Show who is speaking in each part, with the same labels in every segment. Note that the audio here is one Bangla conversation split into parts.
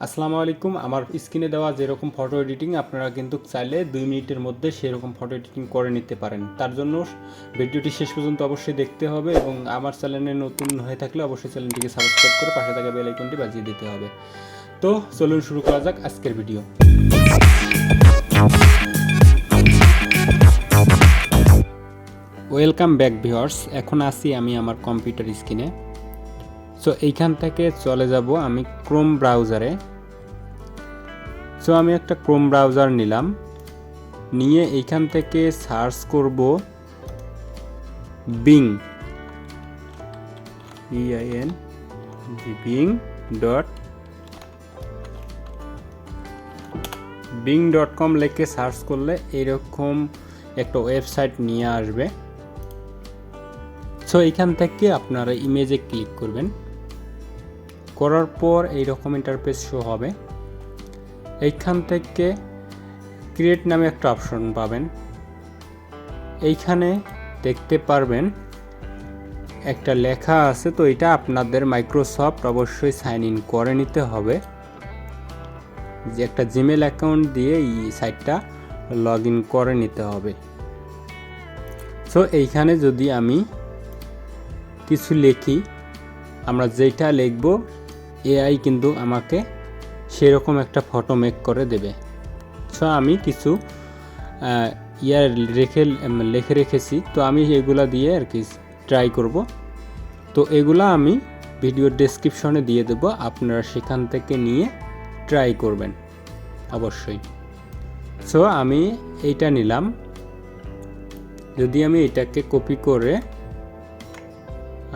Speaker 1: আসসালামু আলাইকুম। আমার স্ক্রিনে দেওয়া যেরকম ফটো এডিটিং আপনারা কিন্তু চাইলে 2 মিনিটের মধ্যে সেরকম ফটো এডিটিং করে নিতে পারেন। তার জন্য ভিডিওটি শেষ পর্যন্ত অবশ্যই দেখতে হবে এবং আমার চ্যানেলে নতুন হয়ে থাকলে অবশ্যই চ্যানেলটিকে সাবস্ক্রাইব করে পাশে থাকা বেল আইকনটি বাজিয়ে দিতে হবে। তো চলুন শুরু করা যাক আজকের ভিডিও। Welcome back viewers. এখন আছি আমি আমার কম্পিউটার স্ক্রিনে। সো এইখান থেকে চলে যাব আমি ক্রোম ব্রাউজারে। সো আমি একটা ক্রোম ব্রাউজার নিলাম, নিয়ে এইখান থেকে সার্চ করব বিং bing.com লিখে সার্চ করলে এরকম একটা ওয়েবসাইট নিয়ে আসবে। সো এইখান থেকে আপনারা ইমেজে ক্লিক করবেন, করার পর এইরকম ইন্টারফেস শো হবে। এইখান থেকে ক্রিয়েট নামে একটা অপশন পাবেন। এইখানে দেখতে পারবেন একটা লেখা আছে, তো এটা আপনাদের মাইক্রোসফট অবশ্যই সাইন ইন করে নিতে হবে, যে একটা জিমেল অ্যাকাউন্ট দিয়ে এই সাইটটা লগ ইন করে নিতে হবে। সো এইখানে যদি আমি কিছু লিখি, আমরা যেটা লিখব এআই কিন্তু আমাকে সেরকম একটা ফটো মেক করে দেবে। সো আমি কিছু লিখে রেখেছি, তো আমি এগুলা দিয়ে আর কি ট্রাই করব। তো এগুলা আমি ভিডিওর ডেসক্রিপশনে দিয়ে দেব, আপনারা সেখান থেকে নিয়ে ট্রাই করবেন অবশ্যই। সো আমি এইটা নিলাম, যদি আমি এটাকে কপি করে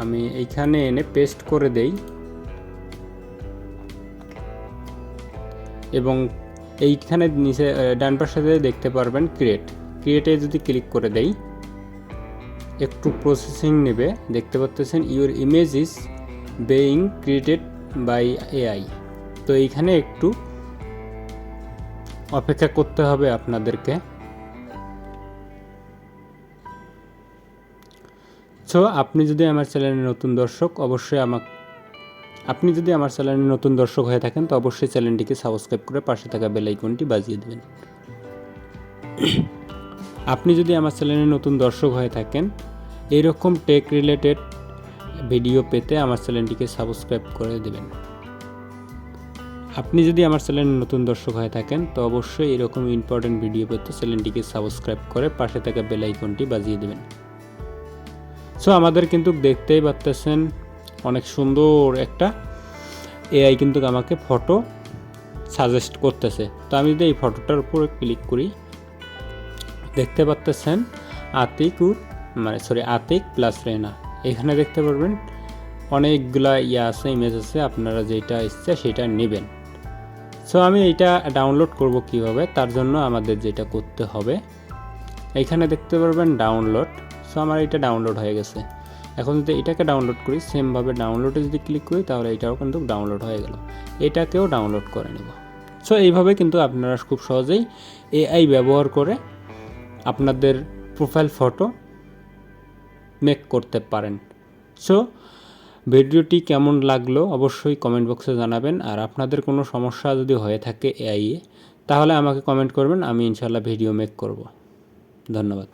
Speaker 1: আমি এইখানে এনে পেস্ট করে দেই এবং এইখানে নিচে ডান পাশে দেখতে পারবেন ক্রিয়েটে যদি ক্লিক করে দেই, একটু প্রসেসিং নেবে। দেখতে পাচ্ছেন your image is being created by AI. তো এইখানে একটু অপেক্ষা করতে হবে আপনাদেরকে। সো আপনি যদি আমার চ্যানেলের নতুন দর্শক হয়ে থাকেন তো অবশ্যই চ্যানেলটিকে সাবস্ক্রাইব করে পাশে থাকা বেল আইকনটি বাজিয়ে দেবেন। আপনি যদি আমার চ্যানেলের নতুন দর্শক হয়ে থাকেন, এরকম টেক রিলেটেড ভিডিও পেতে আমার চ্যানেলটিকে সাবস্ক্রাইব করে দেবেন। আপনি যদি আমার চ্যানেলের নতুন দর্শক হয়ে থাকেন তো অবশ্যই এরকম ইম্পর্টেন্ট ভিডিও পেতে চ্যানেলটিকে সাবস্ক্রাইব করে পাশে থাকা বেল আইকনটি বাজিয়ে দেবেন। সো আমাদের কিন্তু দেখতেই পাচ্ছেন অনেক সুন্দর একটা এআই কিন্তু আমাকে ফটো সাজেস্ট করতেছে। তো আমি যদি এই ফটোটার উপরে ক্লিক করি, দেখতে পাচ্ছেন ATIK+REHANA। এখানে দেখতে পারবেন অনেকগুলা আছে, ইমেজ আছে, আপনারা যেটা ইচ্ছে সেটা নেবেন। সো আমি এইটা ডাউনলোড করব কিভাবে, তার জন্য আমাদের যেটা করতে হবে, এইখানে দেখতে পারবেন ডাউনলোড। সো আমার এটা ডাউনলোড হয়ে গেছে। এখন যদি এটাকে ডাউনলোড করি, সেমভাবে ডাউনলোডে যদি ক্লিক করি তাহলে এটাও কিন্তু ডাউনলোড হয়ে গেল। এটাকেও ডাউনলোড করে নেব। সো এইভাবে কিন্তু আপনারা খুব সহজেই এআই ব্যবহার করে আপনাদের প্রোফাইল ফটো মেক করতে পারেন। সো ভিডিওটি কেমন লাগলো অবশ্যই কমেন্ট বক্সে জানাবেন। আর আপনাদের কোনো সমস্যা যদি হয়ে থাকে এআই তাহলে আমাকে কমেন্ট করবেন, আমি ইনশাআল্লাহ ভিডিও মেক করব। ধন্যবাদ।